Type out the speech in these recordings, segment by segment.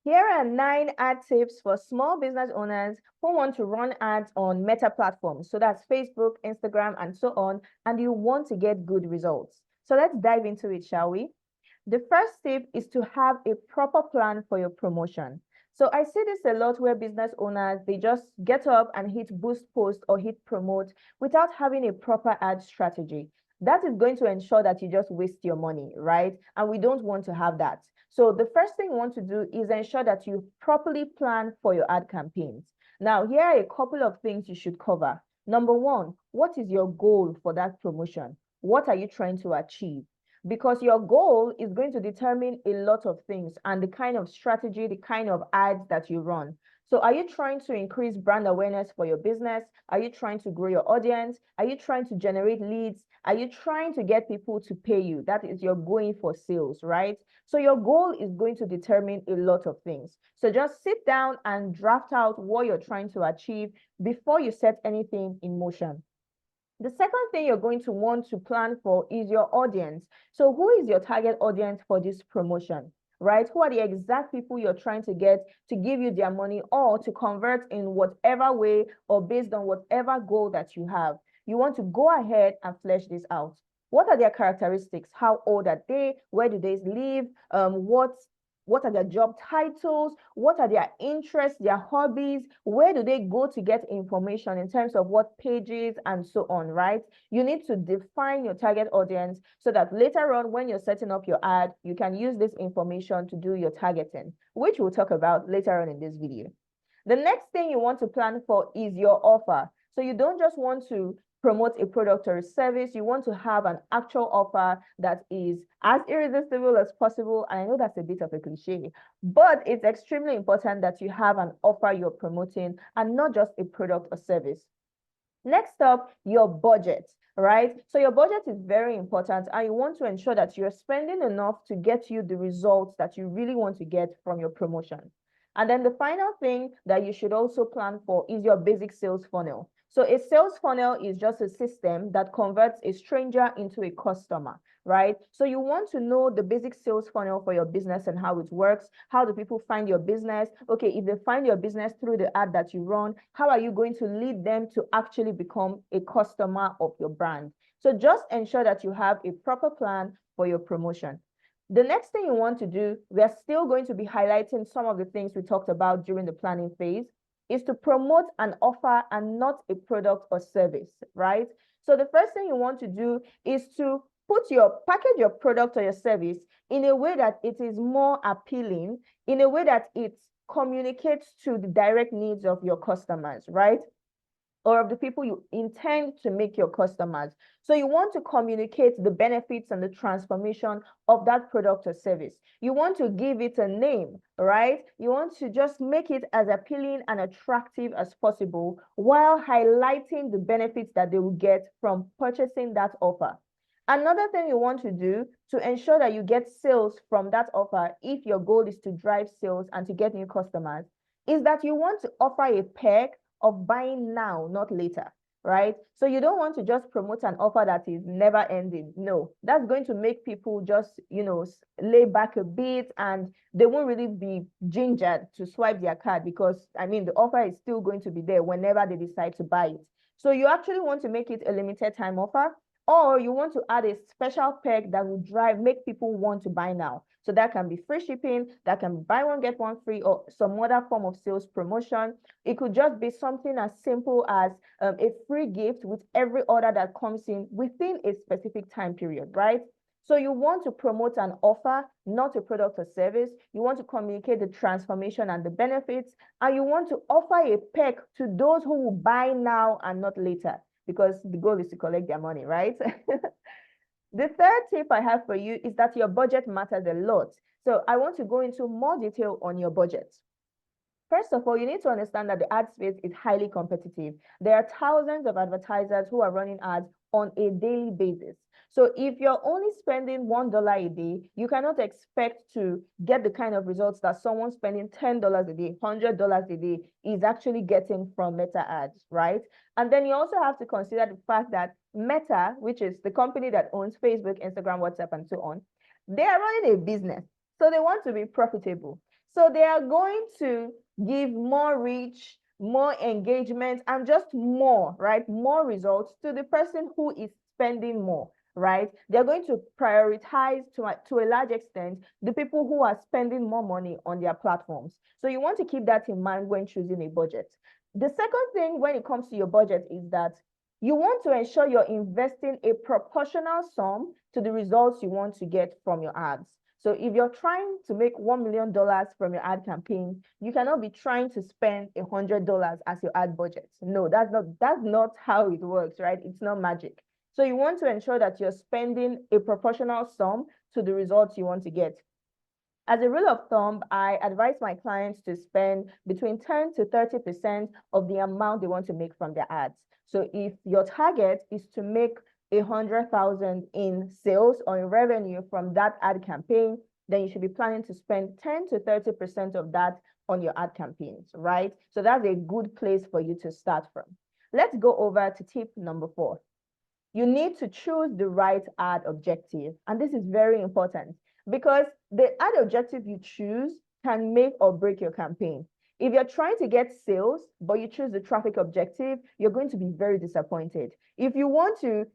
Here are 9 ad tips for small business owners who want to run ads on Meta platforms. So that's Facebook, Instagram, and so on, and you want to get good results. So let's dive into it, shall we? The first tip is to have a proper plan for your promotion. So I see this a lot where business owners, they just get up and hit boost post or hit promote without having a proper ad strategy. That is going to ensure that you just waste your money, right? And we don't want to have that. So the first thing you want to do is ensure that you properly plan for your ad campaigns. Now, here are a couple of things you should cover. Number one, what is your goal for that promotion? What are you trying to achieve? Because your goal is going to determine a lot of things and the kind of strategy, the kind of ads that you run. So are you trying to increase brand awareness for your business? Are you trying to grow your audience? Are you trying to generate leads? Are you trying to get people to pay you? That is, you're going for sales, right? So your goal is going to determine a lot of things. So just sit down and draft out what you're trying to achieve before you set anything in motion. The second thing you're going to want to plan for is your audience. So who is your target audience for this promotion, right? Who are the exact people you're trying to get to give you their money or to convert in whatever way or based on whatever goal that you have? You want to go ahead and flesh this out. What are their characteristics? How old are they? Where do they live? What are their job titles? What are their interests, their hobbies? Where do they go to get information in terms of what pages and so on, right? You need to define your target audience so that later on when you're setting up your ad, you can use this information to do your targeting, which we'll talk about later on in this video. The next thing you want to plan for is your offer. So you don't just want to promote a product or a service, you want to have an actual offer that is as irresistible as possible. And I know that's a bit of a cliche, but it's extremely important that you have an offer you're promoting and not just a product or service. Next up, your budget, right? So your budget is very important and you want to ensure that you're spending enough to get you the results that you really want to get from your promotion. And then the final thing that you should also plan for is your basic sales funnel. So a sales funnel is just a system that converts a stranger into a customer, right? So you want to know the basic sales funnel for your business and how it works. How do people find your business? Okay, if they find your business through the ad that you run, how are you going to lead them to actually become a customer of your brand? So just ensure that you have a proper plan for your promotion. The next thing you want to do, we're still going to be highlighting some of the things we talked about during the planning phase, is to promote an offer and not a product or service, right? So the first thing you want to do is to package your product or your service in a way that it is more appealing, in a way that it communicates to the direct needs of your customers, right? Or of the people you intend to make your customers. So you want to communicate the benefits and the transformation of that product or service. You want to give it a name, right? You want to just make it as appealing and attractive as possible while highlighting the benefits that they will get from purchasing that offer. Another thing you want to do to ensure that you get sales from that offer, if your goal is to drive sales and to get new customers, is that you want to offer a perk of buying now, not later, right? So you don't want to just promote an offer that is never ending. No, that's going to make people just, lay back a bit and they won't really be gingered to swipe their card because, the offer is still going to be there whenever they decide to buy it. So you actually want to make it a limited time offer, or you want to add a special perk that will make people want to buy now. So that can be free shipping, that can be buy one, get one free, or some other form of sales promotion. It could just be something as simple as a free gift with every order that comes in within a specific time period, right? So you want to promote an offer, not a product or service. You want to communicate the transformation and the benefits, and you want to offer a perk to those who will buy now and not later, because the goal is to collect their money, right? The third tip I have for you is that your budget matters a lot. So I want to go into more detail on your budget. First of all, you need to understand that the ad space is highly competitive. There are thousands of advertisers who are running ads on a daily basis. So if you're only spending $1 a day, you cannot expect to get the kind of results that someone spending $10 a day, $100 a day is actually getting from Meta ads, right? And then you also have to consider the fact that Meta, which is the company that owns Facebook, Instagram, WhatsApp, and so on, they are running a business. So they want to be profitable. So they are going to give more reach, more engagement, and just more, right? More results to the person who is spending more, right? They're going to prioritize to a large extent the people who are spending more money on their platforms. So you want to keep that in mind when choosing a budget. The second thing when it comes to your budget is that you want to ensure you're investing a proportional sum to the results you want to get from your ads. So if you're trying to make $1 million from your ad campaign, you cannot be trying to spend $100 as your ad budget. No, that's not how it works, right? It's not magic. So you want to ensure that you're spending a proportional sum to the results you want to get. As a rule of thumb, I advise my clients to spend between 10 to 30% of the amount they want to make from their ads. So if your target is to make 100,000 in sales or in revenue from that ad campaign, then you should be planning to spend 10 to 30% of that on your ad campaigns, right? So that's a good place for you to start from. Let's go over to tip number 4. You need to choose the right ad objective. And this is very important because the ad objective you choose can make or break your campaign. If you're trying to get sales, but you choose the traffic objective, you're going to be very disappointed. If you want to,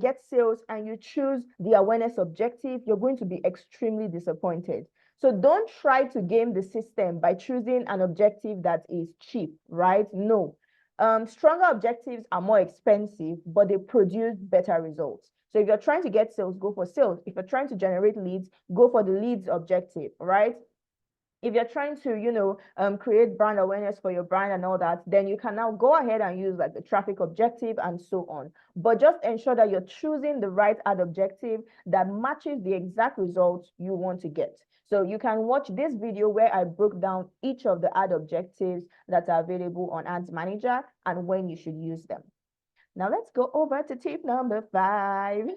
get sales and you choose the awareness objective, you're going to be extremely disappointed. So don't try to game the system by choosing an objective that is cheap, right? No. Stronger objectives are more expensive, but they produce better results. So if you're trying to get sales, go for sales. If you're trying to generate leads, go for the leads objective, right? If you're trying to, create brand awareness for your brand and all that, then you can now go ahead and use like the traffic objective and so on. But just ensure that you're choosing the right ad objective that matches the exact results you want to get. So you can watch this video where I broke down each of the ad objectives that are available on Ads Manager and when you should use them. Now let's go over to tip number 5.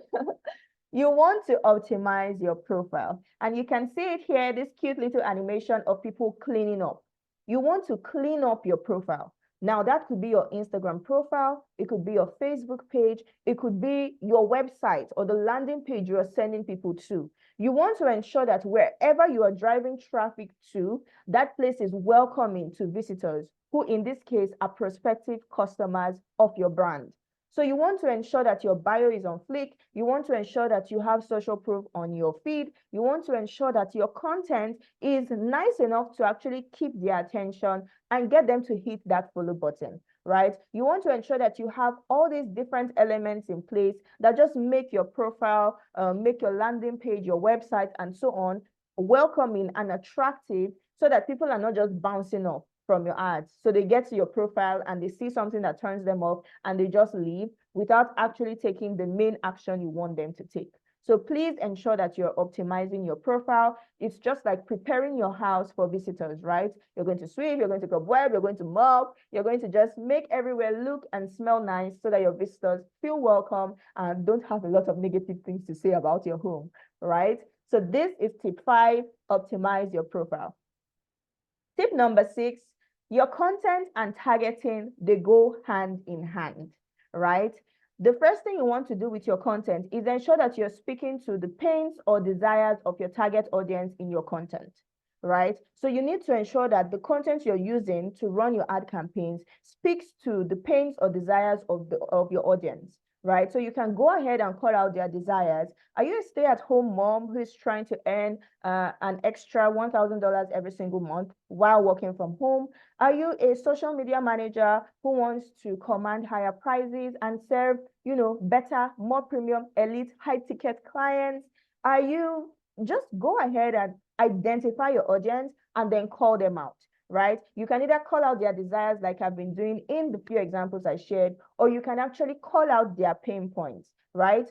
You want to optimize your profile. And you can see it here, this cute little animation of people cleaning up. You want to clean up your profile. Now, that could be your Instagram profile. It could be your Facebook page. It could be your website or the landing page you are sending people to. You want to ensure that wherever you are driving traffic to, that place is welcoming to visitors who, in this case, are prospective customers of your brand. So you want to ensure that your bio is on fleek. You want to ensure that you have social proof on your feed. You want to ensure that your content is nice enough to actually keep their attention and get them to hit that follow button, right? You want to ensure that you have all these different elements in place that just make your profile, make your landing page, your website, and so on welcoming and attractive so that people are not just bouncing off from your ads. So they get to your profile and they see something that turns them off and they just leave without actually taking the main action you want them to take. So please ensure that you're optimizing your profile. It's just like preparing your house for visitors, right? You're going to sweep, you're going to cobweb, you're going to mop, you're going to just make everywhere look and smell nice so that your visitors feel welcome and don't have a lot of negative things to say about your home, right? So this is tip 5, optimize your profile. Tip number 6, your content and targeting, they go hand in hand, right? The first thing you want to do with your content is ensure that you're speaking to the pains or desires of your target audience in your content, right? So you need to ensure that the content you're using to run your ad campaigns speaks to the pains or desires of your audience, right? So you can go ahead and call out their desires. Are you a stay-at-home mom who is trying to earn an extra $1,000 every single month while working from home? Are you a social media manager who wants to command higher prices and serve, better, more premium, elite, high-ticket clients? Are you just go ahead and identify your audience and then call them out, right? You can either call out their desires like I've been doing in the few examples I shared, or you can actually call out their pain points, right?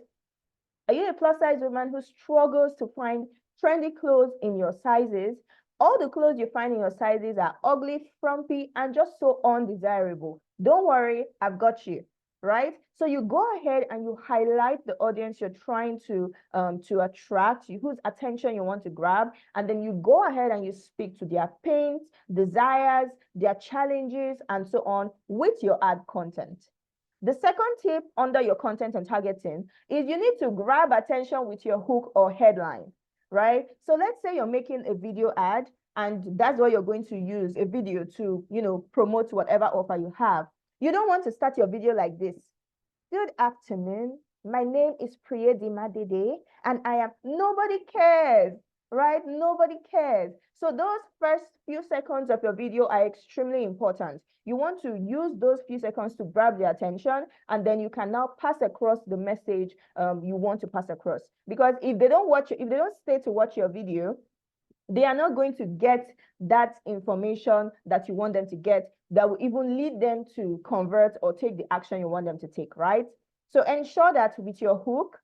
Are you a plus size woman who struggles to find trendy clothes in your sizes? All the clothes you find in your sizes are ugly, frumpy, and just so undesirable. Don't worry, I've got you, right? So you go ahead and you highlight the audience you're trying to attract, whose attention you want to grab, and then you go ahead and you speak to their pains, desires, their challenges, and so on with your ad content. The second tip under your content and targeting is you need to grab attention with your hook or headline, right? So let's say you're making a video ad and that's what you're going to use a video to, promote whatever offer you have. You don't want to start your video like this. Good afternoon. My name is Priya Dimadede, and nobody cares, right? Nobody cares. So those first few seconds of your video are extremely important. You want to use those few seconds to grab their attention, and then you can now pass across the message you want to pass across. Because if they don't stay to watch your video, they are not going to get that information that you want them to get that will even lead them to convert or take the action you want them to take, right? So ensure that with your hook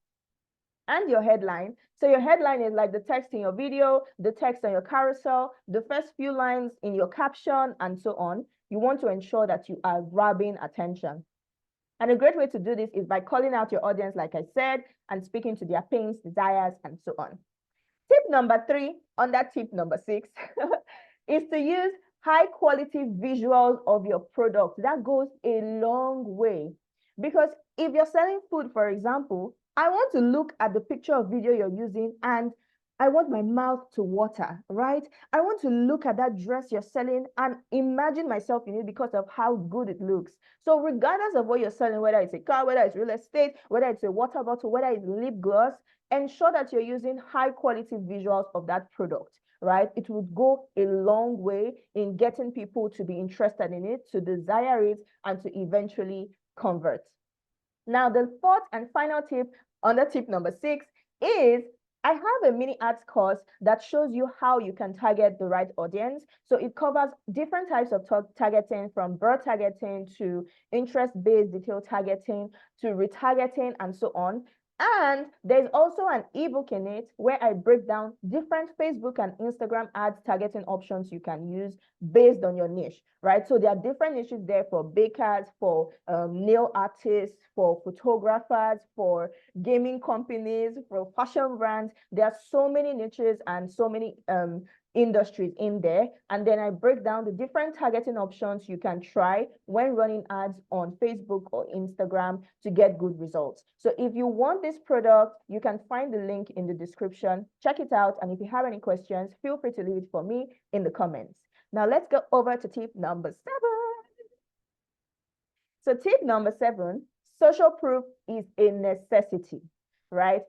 and your headline, so your headline is like the text in your video, the text on your carousel, the first few lines in your caption, and so on. You want to ensure that you are grabbing attention. And a great way to do this is by calling out your audience, like I said, and speaking to their pains, desires, and so on. Tip number 3, under tip number 6, is to use high quality visuals of your product. That goes a long way. Because if you're selling food, for example, I want to look at the picture or video you're using and I want my mouth to water, right? I want to look at that dress you're selling and imagine myself in it because of how good it looks. So regardless of what you're selling, whether it's a car, whether it's real estate, whether it's a water bottle, whether it's lip gloss, ensure that you're using high quality visuals of that product, right? It would go a long way in getting people to be interested in it, to desire it, and to eventually convert. Now, the fourth and final tip under tip number 6 is I have a mini ads course that shows you how you can target the right audience. So it covers different types of targeting, from broad targeting to interest-based detailed targeting to retargeting and so on. And there's also an ebook in it where I break down different Facebook and Instagram ads targeting options you can use based on your niche, right? So there are different niches there for bakers, for nail artists, for photographers, for gaming companies, for fashion brands. There are so many niches and so many industries in there. And then I break down the different targeting options you can try when running ads on Facebook or Instagram to get good results. So if you want this product, you can find the link in the description. Check it out. And if you have any questions, feel free to leave it for me in the comments. Now let's go over to tip number 7. So tip number 7, social proof is a necessity, right?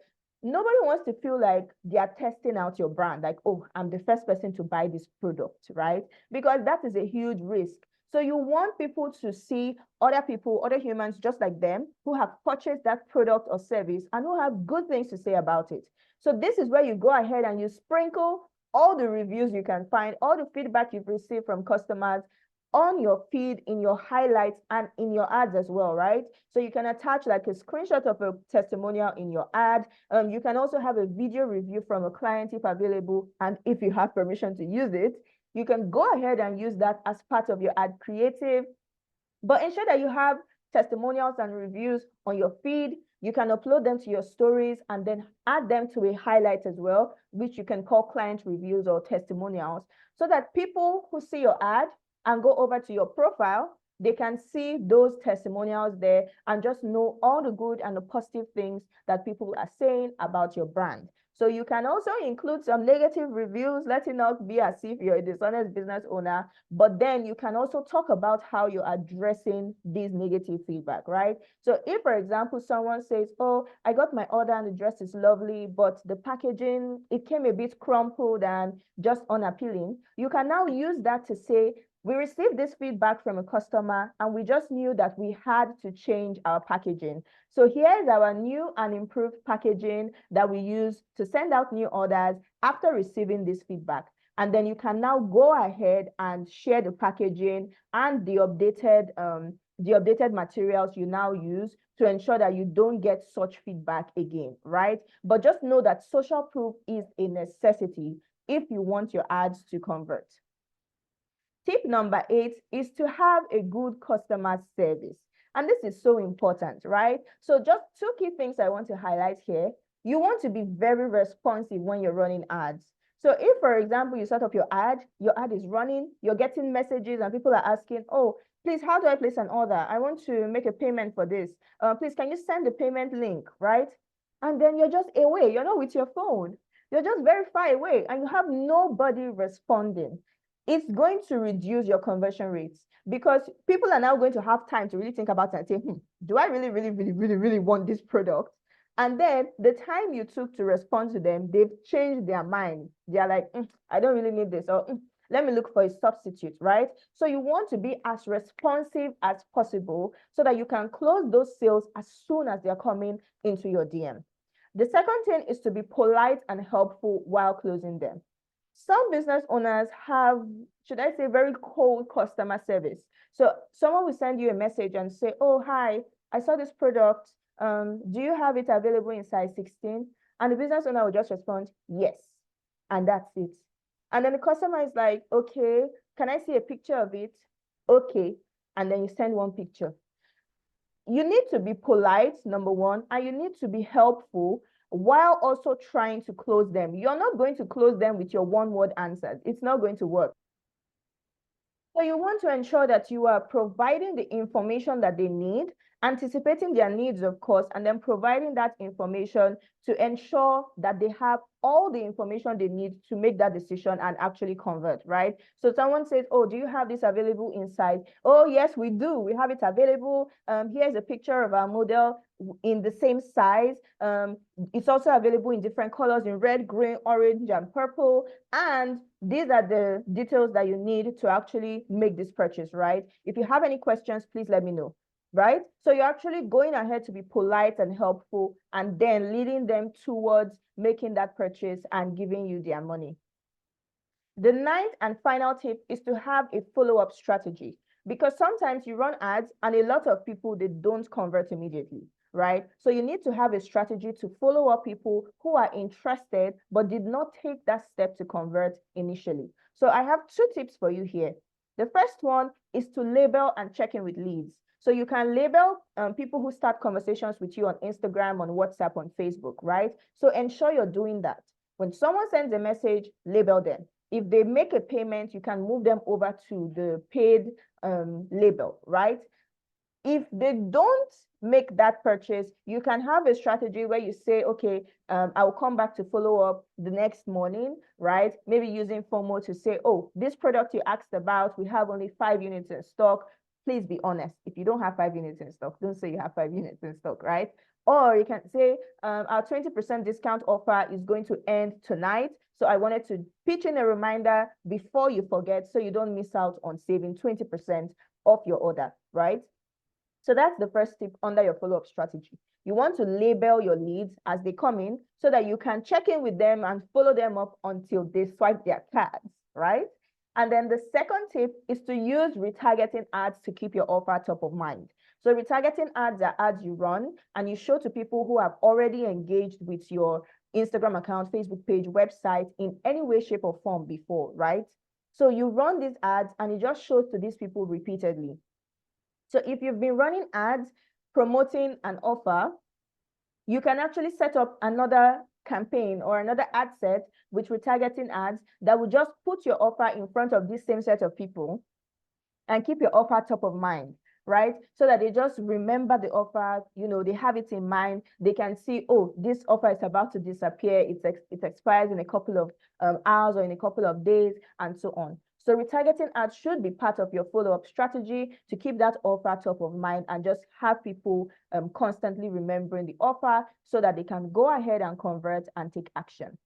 Nobody wants to feel like they are testing out your brand, like, oh, I'm the first person to buy this product, right? Because that is a huge risk. So you want people to see other people, other humans just like them, who have purchased that product or service and who have good things to say about it. So this is where you go ahead and you sprinkle all the reviews you can find, all the feedback you've received from customers on your feed, in your highlights, and in your ads as well, right? So you can attach like a screenshot of a testimonial in your ad. You can also have a video review from a client if available, and if you have permission to use it, you can go ahead and use that as part of your ad creative. But ensure that you have testimonials and reviews on your feed. You can upload them to your stories and then add them to a highlight as well, which you can call client reviews or testimonials, so that people who see your ad and go over to your profile, they can see those testimonials there and just know all the good and the positive things that people are saying about your brand. So you can also include some negative reviews. Let it not be as if you're a dishonest business owner, but then you can also talk about how you're addressing these negative feedback, right? So if, for example, someone says, oh, I got my order and the dress is lovely, but the packaging, it came a bit crumpled and just unappealing, you can now use that to say, we received this feedback from a customer and we just knew that we had to change our packaging. So here's our new and improved packaging that we use to send out new orders after receiving this feedback. And then you can now go ahead and share the packaging and the updated materials you now use to ensure that you don't get such feedback again, right? But just know that social proof is a necessity if you want your ads to convert. Tip number 8 is to have a good customer service. And this is so important, right? So just 2 key things I want to highlight here. You want to be very responsive when you're running ads. So if, for example, you set up your ad is running, you're getting messages and people are asking, oh, please, how do I place an order? I want to make a payment for this. Please, can you send the payment link, right? And then you're just away. You're not with your phone. You're just very far away and you have nobody responding. It's going to reduce your conversion rates because people are now going to have time to really think about it and say, do I really want this product? And then the time you took to respond to them, they've changed their mind. They're like, I don't really need this, or let me look for a substitute, right? So you want to be as responsive as possible so that you can close those sales as soon as they're coming into your DM. The second thing is to be polite and helpful while closing them. Some business owners have, should I say, very cold customer service. So someone will send you a message and say, oh, hi, I saw this product. Do you have it available in size 16? And the business owner will just respond, yes. And that's it. And then the customer is like, okay, can I see a picture of it? Okay. And then you send one picture. You need to be polite, number one, and you need to be helpful while also trying to close them. You're not going to close them with your one-word answers. It's not going to work. So you want to ensure that you are providing the information that they need, anticipating their needs, of course, and then providing that information to ensure that they have all the information they need to make that decision and actually convert, right? So someone says, oh, do you have this available inside? Oh, yes, we do. We have it available. Here's a picture of our model in the same size. It's also available in different colors, in red, green, orange, and purple. And these are the details that you need to actually make this purchase, right? If you have any questions, please let me know, right? So you're actually going ahead to be polite and helpful and then leading them towards making that purchase and giving you their money. The ninth and final tip is to have a follow-up strategy, because sometimes you run ads and a lot of people, they don't convert immediately, right? So you need to have a strategy to follow up people who are interested but did not take that step to convert initially. So I have two tips for you here. The first one is to label and check in with leads. So you can label people who start conversations with you on Instagram, on WhatsApp, on Facebook, right? So ensure you're doing that. When someone sends a message, label them. If they make a payment, you can move them over to the paid label, right? If they don't make that purchase, you can have a strategy where you say, okay, I will come back to follow up the next morning, right? Maybe using FOMO to say, oh, this product you asked about, we have only 5 units in stock. Please be honest. If you don't have 5 units in stock, don't say you have 5 units in stock, right? Or you can say, our 20% discount offer is going to end tonight. So I wanted to pitch in a reminder before you forget, so you don't miss out on saving 20% off your order, right? So that's the first tip under your follow-up strategy. You want to label your leads as they come in so that you can check in with them and follow them up until they swipe their cards, right? And then the second tip is to use retargeting ads to keep your offer top of mind. So retargeting ads are ads you run and you show to people who have already engaged with your Instagram account, Facebook page, website in any way, shape, or form before, right? So you run these ads and it just shows to these people repeatedly. So if you've been running ads promoting an offer, you can actually set up another campaign or another ad set with retargeting ads that will just put your offer in front of this same set of people and keep your offer top of mind, right? So that they just remember the offer, you know, they have it in mind. They can see, oh, this offer is about to disappear. It expires in a couple of hours or in a couple of days and so on. So retargeting ads should be part of your follow-up strategy to keep that offer top of mind and just have people constantly remembering the offer so that they can go ahead and convert and take action.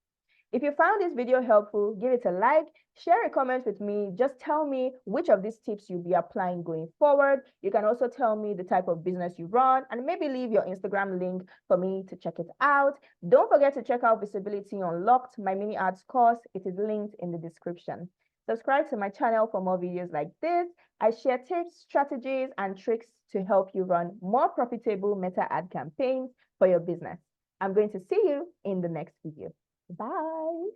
If you found this video helpful, give it a like, share a comment with me. Just tell me which of these tips you'll be applying going forward. You can also tell me the type of business you run and maybe leave your Instagram link for me to check it out. Don't forget to check out Visibility Unlocked, my mini ads course. It is linked in the description. Subscribe to my channel for more videos like this. I share tips, strategies, and tricks to help you run more profitable meta ad campaigns for your business. I'm going to see you in the next video. Bye.